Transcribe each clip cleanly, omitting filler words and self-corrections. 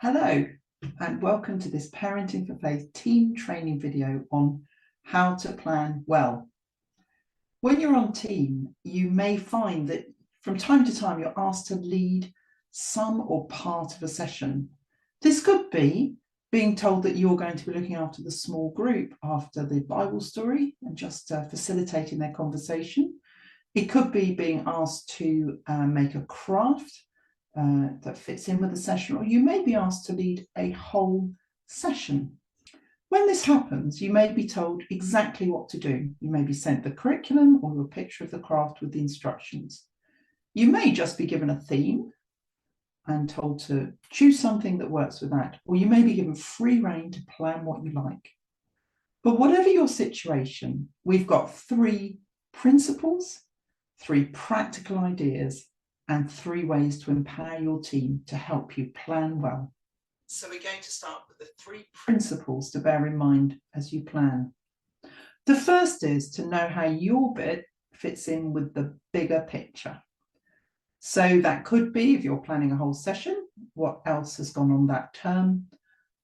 Hello, and welcome to this Parenting for Faith team training video on how to plan well. When you're on team, you may find that from time to time you're asked to lead some or part of a session. This could be being told that you're going to be looking after the small group after the Bible story and just facilitating their conversation. It could be being asked to make a craft that fits in with the session, or you may be asked to lead a whole session. When this happens, you may be told exactly what to do. You may be sent the curriculum or a picture of the craft with the instructions. You may just be given a theme and told to choose something that works with that, or you may be given free rein to plan what you like. But whatever your situation, we've got 3 principles, 3 practical ideas, and 3 ways to empower your team to help you plan well. So we're going to start with the 3 principles to bear in mind as you plan. The first is to know how your bit fits in with the bigger picture. So that could be, if you're planning a whole session, what else has gone on that term.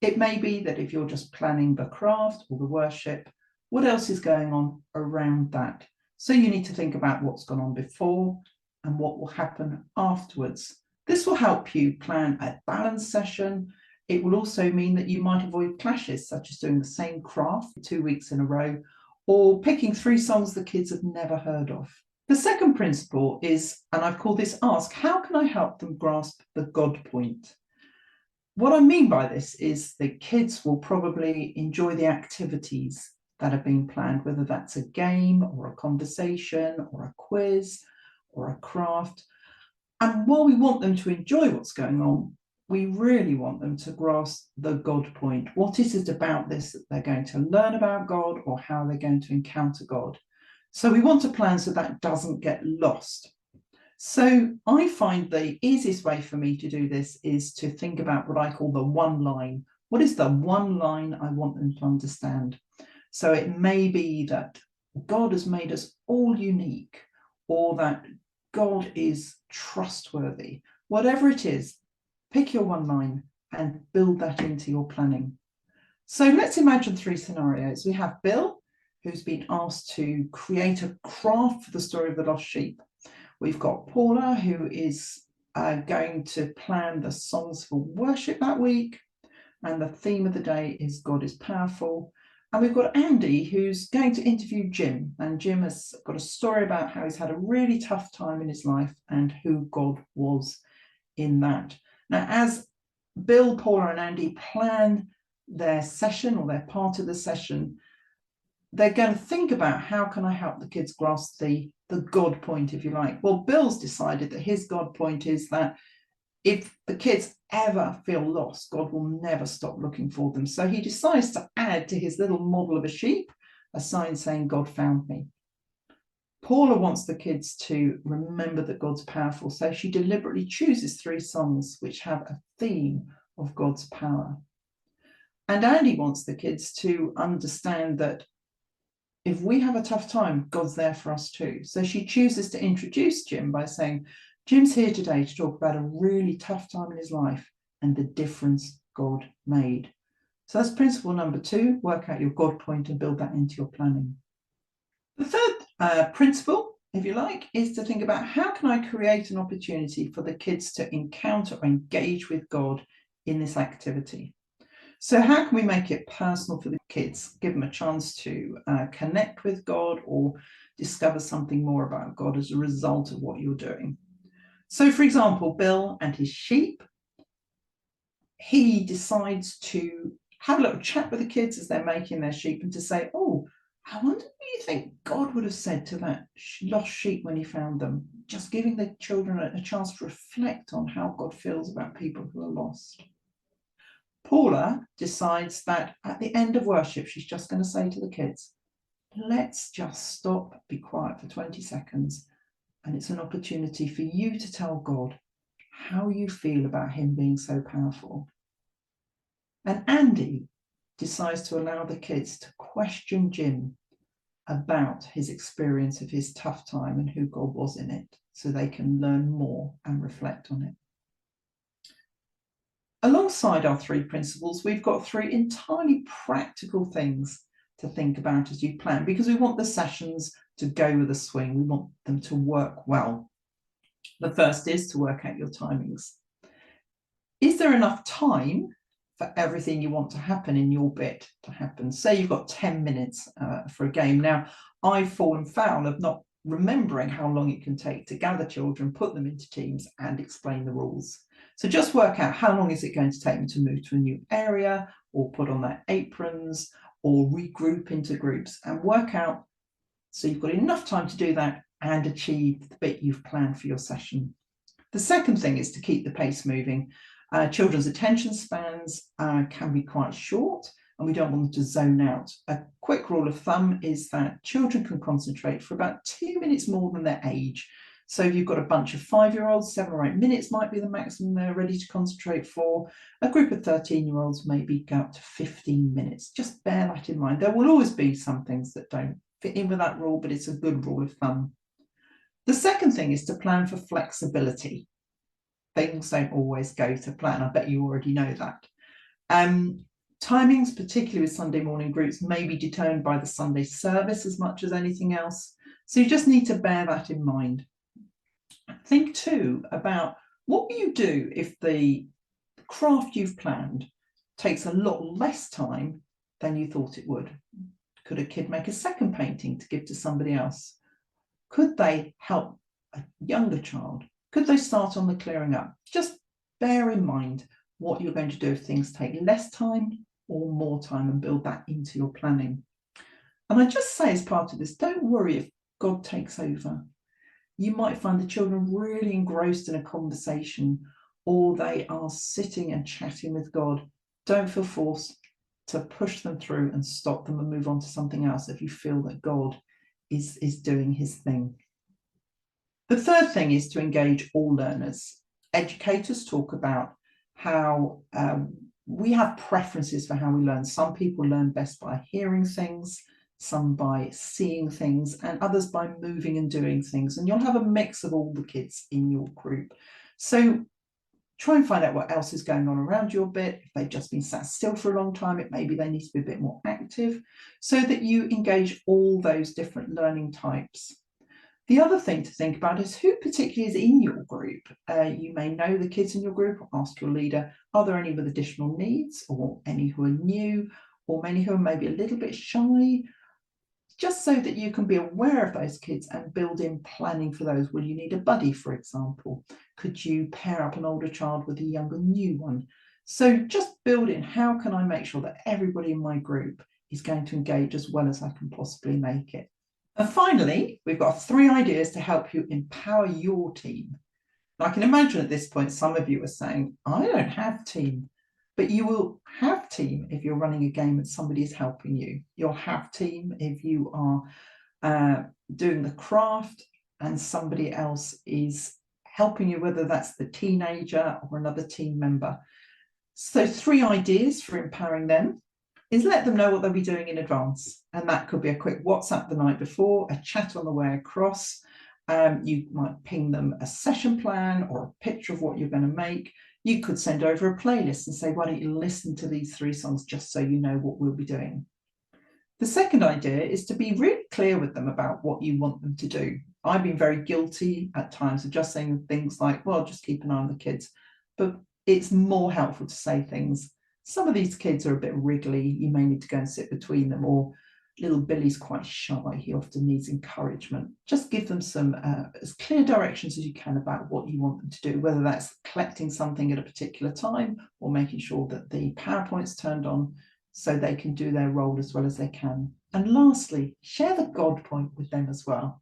It may be that if you're just planning the craft or the worship, what else is going on around that? So you need to think about what's gone on before and what will happen afterwards. This will help you plan a balanced session. It will also mean that you might avoid clashes, such as doing the same craft 2 weeks in a row, or picking 3 songs the kids have never heard of. The second principle is, and I've called this ask, how can I help them grasp the God point? What I mean by this is the kids will probably enjoy the activities that are being planned, whether that's a game or a conversation or a quiz or a craft. And while we want them to enjoy what's going on, we really want them to grasp the God point. What is it about this that they're going to learn about God, or how they're going to encounter God? So we want to plan so that doesn't get lost. So I find the easiest way for me to do this is to think about what I call the one line. What is the one line I want them to understand? So it may be that God has made us all unique, or that God is trustworthy. Whatever it is, pick your one line and build that into your planning. So let's imagine 3 scenarios. We have Bill, who's been asked to create a craft for the story of the lost sheep. We've got Paula, who is going to plan the songs for worship that week. And the theme of the day is God is powerful. And we've got Andy, who's going to interview Jim. And Jim has got a story about how he's had a really tough time in his life and who God was in that. Now, as Bill, Paula, and Andy plan their session, or their part of the session, they're going to think about, how can I help the kids grasp the God point, if you like. Well, Bill's decided that his God point is that if the kids ever feel lost, God will never stop looking for them. So he decides to add to his little model of a sheep a sign saying, God found me. Paula wants the kids to remember that God's powerful, so she deliberately chooses 3 songs which have a theme of God's power. And Andy wants the kids to understand that if we have a tough time, God's there for us too. So she chooses to introduce Jim by saying, Jim's here today to talk about a really tough time in his life and the difference God made. So that's principle number 2, work out your God point and build that into your planning. The third principle, if you like, is to think about, how can I create an opportunity for the kids to encounter or engage with God in this activity? So how can we make it personal for the kids, give them a chance to connect with God or discover something more about God as a result of what you're doing? So, for example, Bill and his sheep, he decides to have a little chat with the kids as they're making their sheep, and to say, oh, I wonder what you think God would have said to that lost sheep when he found them. Just giving the children a chance to reflect on how God feels about people who are lost. Paula decides that at the end of worship, she's just going to say to the kids, let's just stop, be quiet for 20 seconds. And it's an opportunity for you to tell God how you feel about him being so powerful. And Andy decides to allow the kids to question Jim about his experience of his tough time and who God was in it, so they can learn more and reflect on it. Alongside our 3 principles, we've got 3 entirely practical things to think about as you plan, because we want the sessions to go with a swing. We want them to work well. The first is to work out your timings. Is there enough time for everything you want to happen in your bit to happen? Say you've got 10 minutes for a game. Now, I've fallen foul of not remembering how long it can take to gather children, put them into teams and explain the rules. So just work out how long is it going to take them to move to a new area or put on their aprons or regroup into groups, and work out so you've got enough time to do that and achieve the bit you've planned for your session. The second thing is to keep the pace moving. Children's attention spans can be quite short, and we don't want them to zone out. A quick rule of thumb is that children can concentrate for about 2 minutes more than their age. So if you've got a bunch of 5-year-olds, 7 or 8 minutes might be the maximum they're ready to concentrate for. A group of 13-year-olds maybe go up to 15 minutes. Just bear that in mind. There will always be some things that don't fit in with that rule, but it's a good rule of thumb. The second thing is to plan for flexibility. Things don't always go to plan. I bet you already know that. Timings, particularly with Sunday morning groups, may be determined by the Sunday service as much as anything else. So you just need to bear that in mind. Think too about what will you do if the craft you've planned takes a lot less time than you thought it would. Could a kid make a second painting to give to somebody else? Could they help a younger child? Could they start on the clearing up? Just bear in mind what you're going to do if things take less time or more time, and build that into your planning. And I just say as part of this, don't worry if God takes over. You might find the children really engrossed in a conversation, or they are sitting and chatting with God. Don't feel forced to push them through and stop them and move on to something else if you feel that God is doing his thing. The third thing is to engage all learners. Educators talk about how we have preferences for how we learn. Some people learn best by hearing things, some by seeing things, and others by moving and doing things. And you'll have a mix of all the kids in your group. So try and find out what else is going on around your bit. If they've just been sat still for a long time, it maybe they need to be a bit more active, so that you engage all those different learning types. The other thing to think about is who particularly is in your group. You may know the kids in your group, or ask your leader, are there any with additional needs, or any who are new, or many who are maybe a little bit shy, just so that you can be aware of those kids and build in planning for those. Will you need a buddy, for example? Could you pair up an older child with a younger new one? So just build in, how can I make sure that everybody in my group is going to engage as well as I can possibly make it? And finally, we've got 3 ideas to help you empower your team. I can imagine at this point, some of you are saying, I don't have team. But you will have team if you're running a game and somebody is helping you. You'll have team if you are doing the craft and somebody else is helping you, whether that's the teenager or another team member. So 3 ideas for empowering them is let them know what they'll be doing in advance. And that could be a quick WhatsApp the night before, a chat on the way across. You might ping them a session plan or a picture of what you're going to make. You could send over a playlist and say, why don't you listen to these 3 songs just so you know what we'll be doing. The second idea is to be really clear with them about what you want them to do. I've been very guilty at times of just saying things like, well, just keep an eye on the kids. But it's more helpful to say things. Some of these kids are a bit wriggly. You may need to go and sit between them, or little Billy's quite shy. He often needs encouragement. Just give them some as clear directions as you can about what you want them to do, whether that's collecting something at a particular time or making sure that the PowerPoint's turned on so they can do their role as well as they can. And lastly, share the God point with them as well.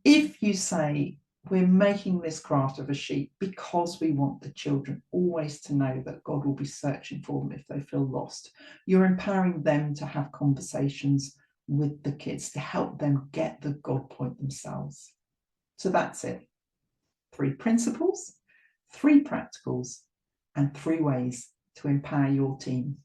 If you say, we're making this craft of a sheep because we want the children always to know that God will be searching for them if they feel lost, you're empowering them to have conversations with the kids to help them get the God point themselves. So that's it. 3 principles, 3 practicals, and 3 ways to empower your team.